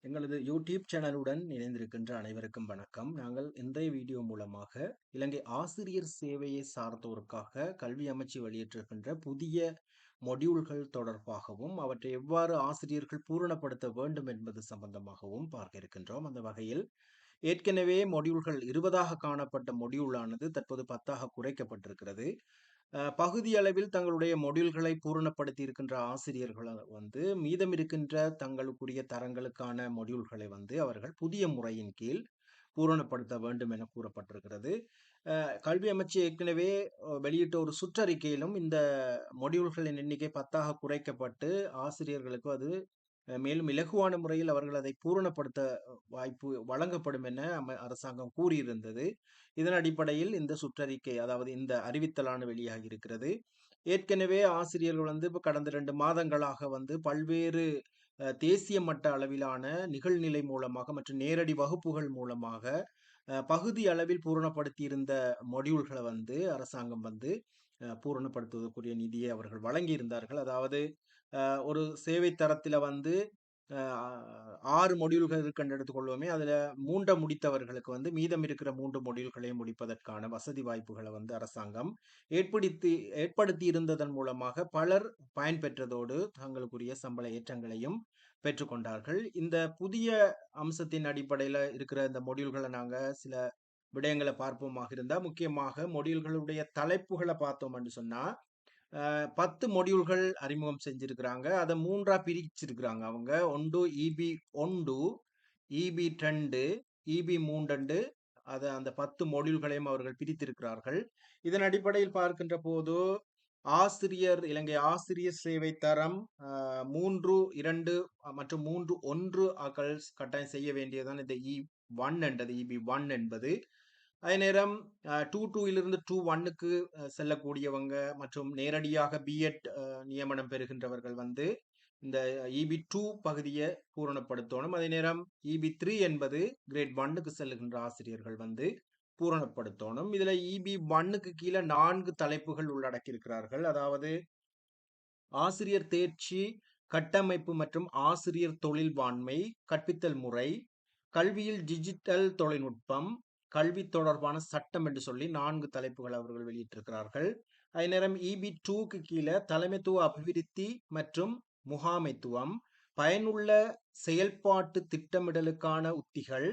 எங்களது யூடியூப் சேனலுடன் இணைந்திருக்கின்ற அனைவருக்கும் வணக்கம். நாங்கள் இன்றைய வீடியோ மூலமாக இலங்கை ஆசிரியர் சேவையை சார்ந்தோருக்காக கல்வி அமைச்சு வெளியிட்டிருக்கின்ற புதிய மொடியூல்கள் தொடர்பாகவும் அவற்றை எவ்வாறு ஆசிரியர்கள் பூரணப்படுத்த வேண்டும் என்பது சம்பந்தமாகவும் பார்க்க இருக்கின்றோம். அந்த வகையில் ஏற்கனவே மொடியூல்கள் 20ஆக காணப்பட்ட மொடியூலானது தற்போது 10ஆக குறைக்கப்பட்டிருக்கிறது. பகுதி அளவில் தங்களுடைய மொடியூல்களை பூரணப்படுத்தி இருக்கின்ற ஆசிரியர்கள் மீதம் இருக்கின்ற தங்களுக்குரிய தரங்களுக்கான மொடியூல்களை அவர்கள் புதிய முறையின் கீழ் பூரணப்படுத்த வேண்டும் என கூறப்பட்டிருக்கிறது. கல்வி அமைச்சு ஏற்கனவே வெளியிட்ட ஒரு சுற்றறிக்கையிலும் இந்த மொடியூல்களின் எண்ணிக்கை 10ஆக குறைக்கப்பட்டு ஆசிரியர்களுக்கு அது மேலும் இலகுவான முறையில் அவர்கள் அதை பூரணப்படுத்த வாய்ப்பு வழங்கப்படும் என அரசாங்கம் கூறியிருந்தது. இதன் அடிப்படையில் இந்த சுற்றறிக்கை, அதாவது இந்த அறிவித்தலான வெளியாகி இருக்கிறது. ஏற்கனவே ஆசிரியர்கள் இப்ப கடந்த 2 மாதங்களாக பல்வேறு தேசிய மட்ட அளவிலான நிகழ்நிலை மூலமாக மற்றும் நேரடி வகுப்புகள் மூலமாக பகுதி அளவில் பூரணப்படுத்தி இருந்த மொடியூல்களை அரசாங்கம் பூரணப்படுத்துவதற்குரிய நிதியை அவர்கள் வழங்கியிருந்தார்கள். அதாவது ஒரு சேவை தரத்தில் 6 மொடியூல்கள் இருக்குன்னு எடுத்துக்கொள்வோமே, அதுல 3 முடித்தவர்களுக்கு மீதம் இருக்கிற 3 மொடியூல்களையும் முடிப்பதற்கான வசதி வாய்ப்புகளை அரசாங்கம் ஏற்படுத்தி இருந்ததன் மூலமாக பலர் பயன்பெற்றதோடு தங்களுக்குரிய சம்பள ஏற்றங்களையும் பெற்றுக்கொண்டார்கள். இந்த புதிய அம்சத்தின் அடிப்படையில் இருக்கிற இந்த மொடியூல்களை நாங்க சில விடயங்களை பார்ப்போமாக இருந்தா, முக்கியமாக மொடியூல்களுடைய தலைப்புகளை பார்த்தோம் என்று சொன்னா 10 மொடியூல்கள் அறிமுகம் செஞ்சிருக்கிறாங்க. அதை 3ஆ பிரிச்சிருக்கிறாங்க. அவங்க ஒன்று இபி 1, இபி 2, இபி 3 அதை அந்த 10 மொடியூல்களையும் அவர்கள் பிரித்திருக்கிறார்கள். இதன் அடிப்படையில் பார்க்கின்ற போது இலங்கை ஆசிரியர் சேவை தரம் 3.2 மற்றும் 3.1 ஆக்கள் கட்டாயம் செய்ய வேண்டியதுதான் இந்த இபி 1 என்பது. அதே நேரம் 2.2 2.1க்கு செல்லக்கூடியவங்க மற்றும் நேரடியாக பிஎட் நியமனம் பெறுகின்றவர்கள் இந்த இபி 2 பகுதியை பூரணப்படுத்தணும். அதே நேரம் இபி 3 என்பது கிரேட் 1க்கு செல்லுகின்ற ஆசிரியர்கள் பூரணப்படுத்தணும். இதுல இபி 1க்கு கீழே 4 தலைப்புகள் உள்ளடக்கி இருக்கிறார்கள். அதாவது ஆசிரியர் தேர்ச்சி, கட்டமைப்பு மற்றும் ஆசிரியர் தொழில்வாண்மை, கற்பித்தல் முறை, கல்வியில் டிஜிட்டல் தொழில்நுட்பம், கல்வி தொடர்பான சட்டம் என்று சொல்லி 4 தலைப்புகள் அவர்கள் வெளியிட்டிருக்கிறார்கள். அதே நேரம் இபி 2க்கு கீழே தலைமைத்துவ அபிவிருத்தி மற்றும் முகாமைத்துவம், பயனுள்ள செயல்பாட்டு திட்டமிடலுக்கான உத்திகள்,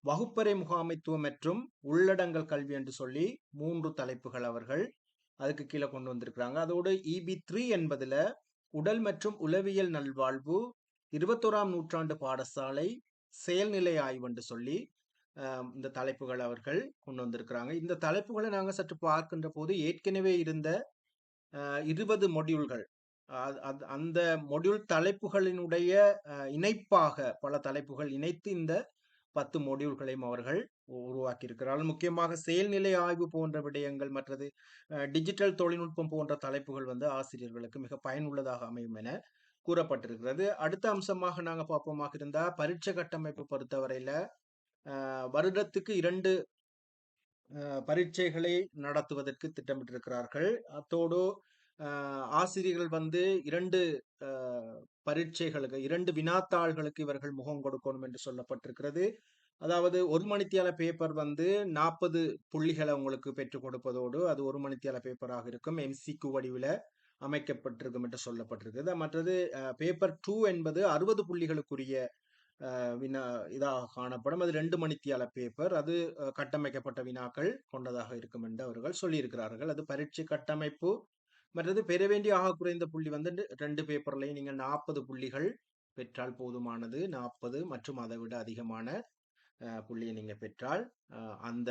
வகுப்பறை முகாமைத்துவம் மற்றும் உள்ளடங்கல் கல்வி என்று சொல்லி 3 தலைப்புகள் அவர்கள் அதுக்கு கீழே கொண்டு வந்திருக்கிறாங்க. அதோடு இபி 3 என்பதுல உடல் மற்றும் உளவியல் நல்வாழ்வு, 21ஆம் நூற்றாண்டு பாடசாலை, செயல்நிலை ஆய்வு என்று சொல்லி இந்த தலைப்புகள் அவர்கள் கொண்டு வந்திருக்கிறாங்க. இந்த தலைப்புகளை நாங்கள் சற்று பார்க்கின்ற போது ஏற்கனவே இருந்த 20 மொடியூல்கள், அந்த மொடியூல் தலைப்புகளினுடைய இணைப்பாக பல தலைப்புகள் இணைத்து இந்த 10 மொடியூல்களையும் அவர்கள் உருவாக்கி இருக்கிறார்கள். முக்கியமாக செயல்நிலை ஆய்வு போன்ற விடயங்கள், மற்றது டிஜிட்டல் தொழில்நுட்பம் போன்ற தலைப்புகள் ஆசிரியர்களுக்கு மிக பயனுள்ளதாக அமையும் என கூறப்பட்டிருக்கிறது. அடுத்த அம்சமாக நாங்க பார்ப்போமாக இருந்தா பரீட்சை கட்டமைப்பு பொறுத்தவரையில வருடத்துக்கு 2 பரீட்சைகளை நடத்துவதற்கு திட்டமிட்டிருக்கிறார்கள். அத்தோடு ஆசிரியர்கள் 2 பரீட்சைகளுக்கு 2 வினாத்தாள்களுக்கு இவர்கள் முகம் கொடுக்கணும் என்று சொல்லப்பட்டிருக்கிறது. அதாவது 1 மணித்தியால பேப்பர் 40 புள்ளிகளை உங்களுக்கு பெற்றுக் கொடுப்பதோடு அது 1 மணித்தியால பேப்பராக இருக்கும். எம்சிக்யூ வடிவில் அமைக்கப்பட்டிருக்கும் என்று சொல்லப்பட்டிருக்கிறது. மற்றது பேப்பர் 2 என்பது 60 புள்ளிகளுக்குரிய இதாக காணப்படும். அது 2 மணித்தியால பேப்பர். அது கட்டமைக்கப்பட்ட வினாக்கள் கொண்டதாக இருக்கும் என்று அவர்கள் சொல்லியிருக்கிறார்கள். அது பரீட்சை கட்டமைப்பு. மற்றது பெற வேண்டிய ஆக குறைந்த புள்ளி 2 பேப்பர்லையும் நீங்கள் 40 புள்ளிகள் பெற்றால் போதுமானது. 40 மற்றும் அதை விட அதிகமான புள்ளியை நீங்க பெற்றால் அந்த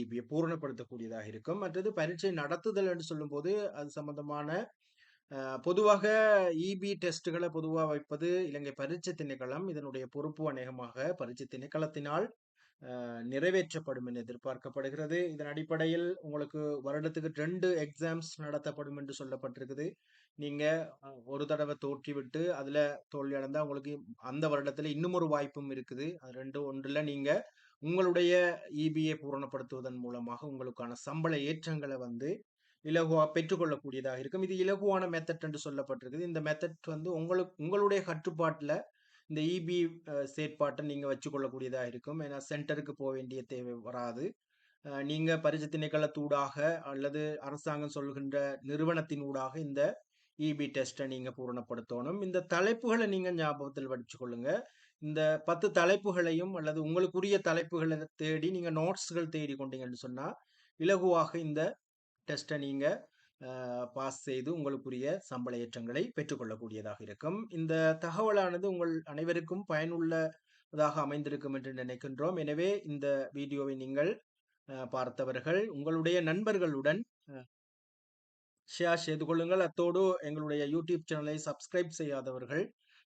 இபியை பூரணப்படுத்தக்கூடியதாக இருக்கும். மற்றது பரீட்சை நடத்துதல் என்று சொல்லும் போது அது சம்பந்தமான பொதுவாக இபி டெஸ்ட்டுகளை பொதுவாக வைப்பது இலங்கை பரீட்சை திணைக்களம். இதனுடைய பொறுப்பு அநேகமாக பரீட்சை திணைக்களத்தினால் நிறைவேற்றப்படும் என எதிர்பார்க்கப்படுகிறது. இதன் அடிப்படையில் உங்களுக்கு வருடத்துக்கு 2 எக்ஸாம்ஸ் நடத்தப்படும் என்று சொல்லப்பட்டிருக்குது. நீங்க ஒரு தடவை தோற்றிவிட்டு அதுல தோல்வி அடைந்தா உங்களுக்கு அந்த வருடத்துல இன்னும் ஒரு வாய்ப்பும் இருக்குது. அது ஒன்றுல நீங்க உங்களுடைய இபியை பூரணப்படுத்துவதன் மூலமாக உங்களுக்கான சம்பள ஏற்றங்களை இலகுவா பெற்றுக்கொள்ளக்கூடியதாக இருக்கும். இது இலகுவான மெத்தட் என்று சொல்லப்பட்டிருக்குது. இந்த மெத்தட் உங்களுடைய கட்டுப்பாட்டுல இந்த இபி செயற்பாட்டை நீங்க வச்சுக்கொள்ளக்கூடியதா இருக்கும். ஏன்னா சென்டருக்கு போ வேண்டிய தேவை வராது. நீங்க பரிட்சை திணைக்களத்தூடாக அல்லது அரசாங்கம் சொல்கின்ற நிறுவனத்தினூடாக இந்த இபி டெஸ்ட்டை நீங்க பூரணப்படுத்தணும். இந்த தலைப்புகளை நீங்க ஞாபகத்தில் வச்சுக்கொள்ளுங்க. இந்த 10 தலைப்புகளையும் அல்லது உங்களுக்குரிய தலைப்புகளை தேடி நீங்க நோட்ஸ்கள் தேடி கொண்டீங்கன்னு சொன்னா, இலகுவாக இந்த டெஸ்ட்டை நீங்க பாஸ் செய்து உங்களுக்குரிய சம்பள ஏற்றங்களை பெற்றுக்கொள்ளக்கூடியதாக இருக்கும். இந்த தகவலானது உங்கள் அனைவருக்கும் பயனுள்ளதாக அமைந்திருக்கும் என்று நினைக்கின்றோம். எனவே இந்த வீடியோவை நீங்கள் பார்த்தவர்கள் உங்களுடைய நண்பர்களுடன் ஷேர் செய்து கொள்ளுங்கள். அத்தோடு எங்களுடைய யூடியூப் சேனலை சப்ஸ்கிரைப் செய்யாதவர்கள்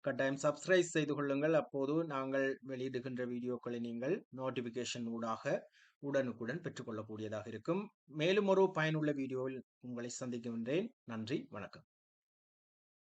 கட்டாயம் சப்ஸ்கிரைப் செய்து கொள்ளுங்கள். அப்போது நாங்கள் வெளியிடுகின்ற வீடியோக்களை நீங்கள் நோட்டிபிகேஷன் ஊடாக உடனுக்குடன் பெற்றுக்கொள்ளக்கூடியதாக இருக்கும். மேலும் ஒரு பயனுள்ள வீடியோவில் உங்களை சந்திக்கின்றேன். நன்றி, வணக்கம்.